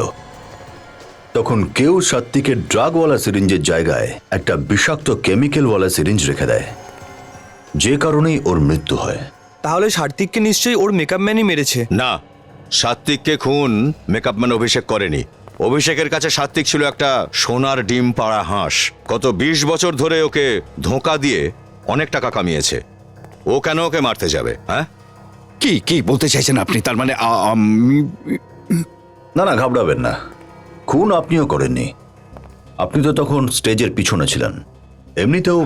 তখন কেউ সাত্বিকের ড্রাগওয়ালা সিরিঞ্জের জায়গায় একটা বিষাক্ত কেমিক্যালওয়ালা সিরিঞ্জ রেখে দেয়, যে কারণেই ওর মৃত্যু হয়। তাহলে সাত্বিককে নিশ্চয়ই ওর মেকআপ ম্যানই মেরেছে। না, সাত্বিককে খুন মেকআপ ম্যান অভিষেক করেনি। অভিষেকের কাছে সাত্বিক ছিল একটা সোনার ডিম পাড়া হাঁস। গত 20 বছর ধরে ওকে ধোঁকা দিয়ে অনেক টাকা কামিয়েছে। ও কেন ওকে মারতে যাবে? হ্যাঁ, কি কি বলতে চাইছেন আপনি? তার মানে আমি... না না, ঘাবড়াবেন না, খুন আপনিও করেননি। আপনি তো তখন স্টেজের পিছনে ছিলেন। এমনিতেও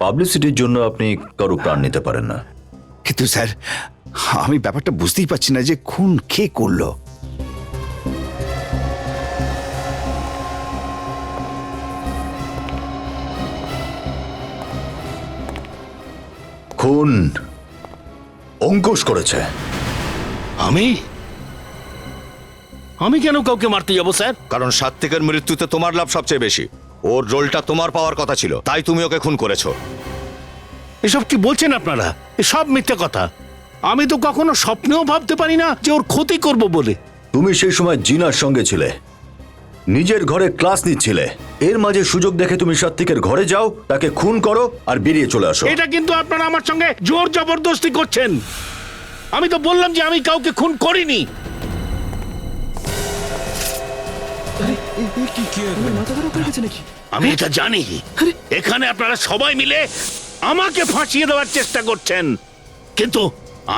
পাবলিসিটির জন্য আপনি কারো প্রাণ নিতে পারেন না। কিন্তু স্যার, আমি ব্যাপারটা বুঝতেই পারছি না যে খুন কে করলো। খুন অঙ্কুশ করেছে। আমি কেন কাউকে মারতে যাবো স্যার? কারণ সাত্বিকের মৃত্যুতে তোমার লাভ সবচেয়ে বেশি। ওর রোলটা তোমার পাওয়ার কথা ছিল, তাই তুমি ওকে খুন করেছো। এসব কি বলছেন আপনারা? এসব মিথ্যে কথা। আমি তো কখনো স্বপ্নেও ভাবতে পারি না যে ওর ক্ষতি করব বলে। তুমি সেই সময় জিনার সঙ্গে ছিলে, নিজের ঘরে ক্লাস নিচ্ছিলে। এর মাঝে সুযোগ দেখে তুমি সাত্বিকের ঘরে যাও, তাকে খুন করো আর বেরিয়ে চলে আসো। এটা কিন্তু আপনারা আমার সঙ্গে জোর জবরদস্তি করছেন। আমি তো বললাম যে আমি কাউকে খুন করিনি। আমি এটা জানি। এখানে আপনারা সবাই মিলে আমাকে ফাঁসিয়ে দেওয়ার চেষ্টা করছেন, কিন্তু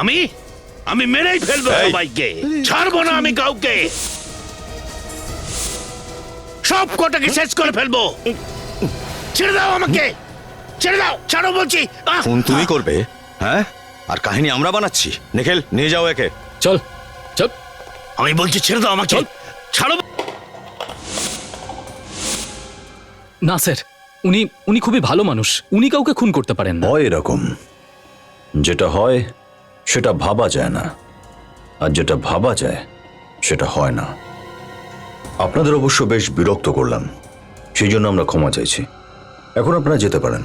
আমি মেরেই ফেলবো সবাইকে। ছাড়বো না আমি কাউকে, সব কটাকে শেষ করে ফেলবো। ছেড়ে দাও আমাকে, ছেড়ে দাও, ছাড়ো বলছি। খুন তুমি করবে? হ্যাঁ, আর কাহিনী আমরা বানাচ্ছি। নিখিল, নিয়ে যাও একে। চল চল, আমি বলছি ছেড়ে দাও আমাকে, ছাড়ো। না স্যার, উনি খুবই ভালো মানুষ, উনি কাউকে খুন করতে পারেন না। হয় এরকম, যেটা হয় সেটা ভাবা যায় না, আর যেটা ভাবা যায় সেটা হয় না। আপনাদের অবশ্য বেশ বিরক্ত করলাম, সেই জন্য আমরা ক্ষমা চাইছি। এখন আপনারা যেতে পারেন।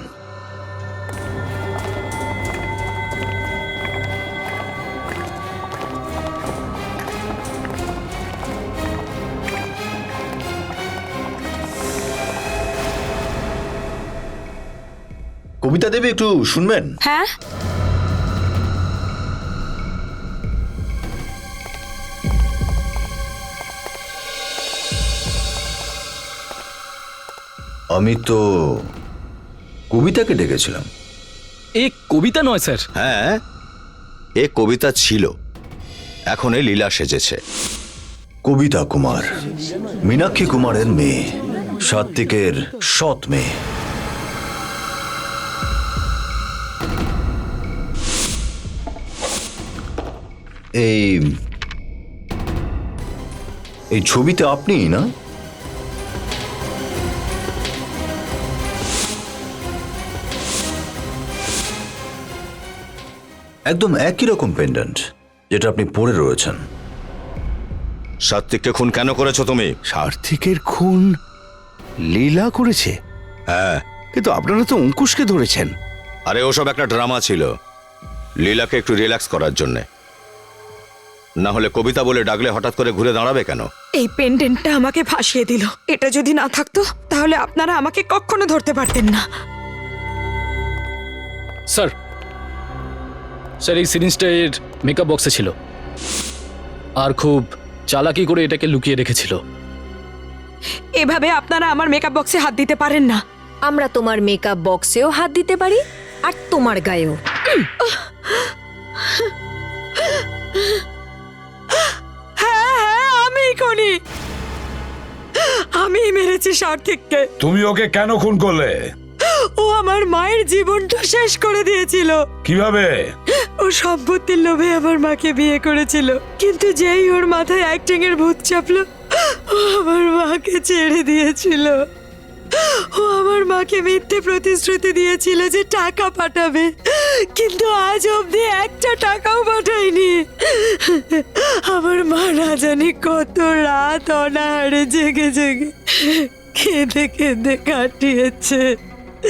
কবিতা দেবী, একটু শুনবেন? হ্যাঁ, আমি তো কবিতাকে ডেকেছিলাম। এ কবিতা নয় স্যার। হ্যাঁ, এ কবিতা ছিল, এখন এ লীলা সেজেছে। কবিতা কুমার মীনাক্ষী কুমারের মেয়ে, সাত্বিকের সৎ মেয়ে। এই ছবিতে আপনি না? একদম একই রকম পেন্ডেন্ট যেটা আপনি পরে রয়েছেন। সাত্বিককে খুন কেন করেছো তুমি? সার্থিকের খুন লীলা করেছে? হ্যাঁ। কিন্তু আপনারা তো অঙ্কুশকে ধরেছেন। আরে ওসব একটা ড্রামা ছিল, লীলাকে একটু রিল্যাক্স করার জন্যে। না হলে কবিতা বলে ডাকলে হঠাৎ করে ঘুরে দাঁড়াবে কেন? এই পেন্ডেন্টটা আমাকে ফাঁসিয়ে দিল। এটা যদি না থাকতো তাহলে আপনারা আমাকে কখনো ধরতে পারতেন না। স্যার, স্যার এই সিরিঞ্জটা এর মেকআপ বক্সে ছিল, আর খুব চালাকি করে এটাকে লুকিয়ে রেখেছিল। এভাবে আপনারা আমার মেকআপ বক্সে হাত দিতে পারেন না। আমরা তোমার মেকআপ বক্সেও হাত দিতে পারি আর তোমার গায়েও। হ্যাঁ, আমি খুনি। আমি মেরেছি সার্থিককে। তুমি ওকে কেন খুন করলে? ও আমার মায়ের জীবনটা শেষ করে দিয়েছিল। কিভাবে? ও সম্পত্তির লোভে আমার মাকে বিয়ে করেছিল, কিন্তু যেই ওর মাথায় অ্যাক্টিং এর ভূত চাপলো, ও আমার মাকে ছেড়ে দিয়েছিল। ও আমার মাকে মিথ্যে প্রতিশ্রুতি দিয়েছিল যে টাকা পাঠাবে, কিন্তু আজ অবধি একটা টাকাও পাঠায়নি। আমার মা না জানি কত রাত অনাহারে জেগে জেগে কেঁদে কেঁদে কাটিয়েছে।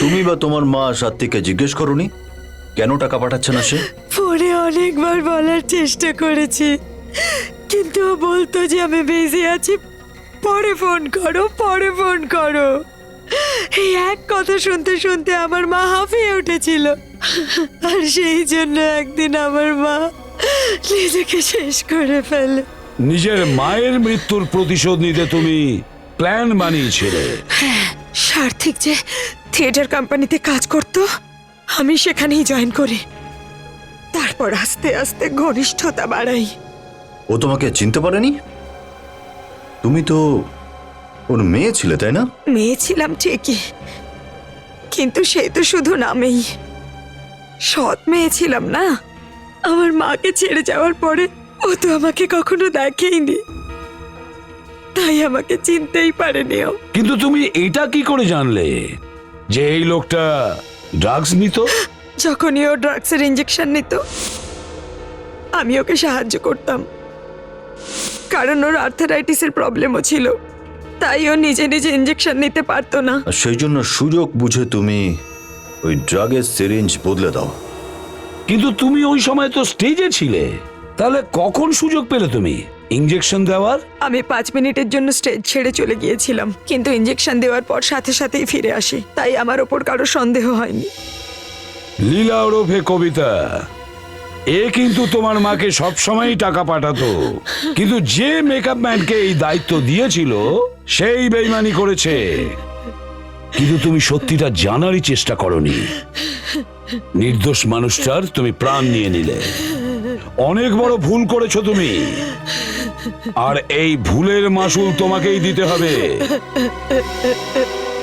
তুমি বা তোমার মা সাত্বিককে জিজ্ঞেস করোনি কেন টাকা পাঠাচ্ছে না সে? ফোনে অনেকবার বলার চেষ্টা করেছি, কিন্তু ও বলতো যে আমি বিজি আছি, পরে ফোন করো, পরে ফোন করো। এই এক কথা শুনতে শুনতে আমার মা হাঁপিয়ে উঠেছিল, আর সেই জন্য একদিন আমার মা নিজেকে শেষ করে ফেলে। নিজের মায়ের মৃত্যুর প্রতিশোধ নিতে তুমি প্ল্যান বানিয়েছিলে। সার্থিক যে থিয়েটার কোম্পানিতে কাজ করত, আমি সেখানেই জয়েন করি। তারপর আস্তে আস্তে ঘনিষ্ঠতা বাড়াই। ও তোমাকে চিনতে পারেনি? তুমি তো ওর মেয়ে ছিলে, তাই না? মেয়ে ছিলাম ঠিকই, কিন্তু সে তো শুধু নামেই। সৎ মেয়ে ছিলাম না। আমার মাকে ছেড়ে যাওয়ার পরে ও তো আমাকে কখনো দেখেইনি, তাই আমাকে চিনতেই পারেনি ও। কিন্তু তুমি এটা কি করে জানলে যে এই লোকটা ড্রাগস নিত? যখনই ও ড্রাগসের ইঞ্জেকশন নিত, আমি ওকে সাহায্য করতাম, কারণ ওর আর্থারাইটিসের প্রবলেমও ছিল, তাই ও নিজে নিজে ইঞ্জেকশন নিতে পারতো না। আর সেই জন্য সুযোগ বুঝে তুমি ওই ড্রাগের সিরিঞ্জ বদলে দাও। কিন্তু তুমি ওই সময় তো স্টেজে ছিলে, তাহলে কখন সুযোগ পেলে তুমি ইঞ্জেকশন দেওয়ার? আমি 5 মিনিটের জন্য স্টেজ ছেড়ে চলে গিয়েছিলাম, কিন্তু ইঞ্জেকশন দেওয়ার পর সাথে সাথেই ফিরে আসি, তাই আমার ওপর কারো সন্দেহ হয়নি। লীলা ওরফে কবিতা, এ কিন্তু তোমার মাকে সবসময় টাকা পাঠাতো, কিন্তু যে মেকআপ ম্যানকে এই দায়িত্ব দিয়েছিল সেই বেইমানি করেছে। কিন্তু তুমি সত্যিটা জানারই চেষ্টা করনি। নির্দোষ মানুষটার তুমি প্রাণ নিয়ে নিলে। অনেক বড় ভুল করেছো তুমি, আর এই ভুলের মাসুল তোমাকেই দিতে হবে।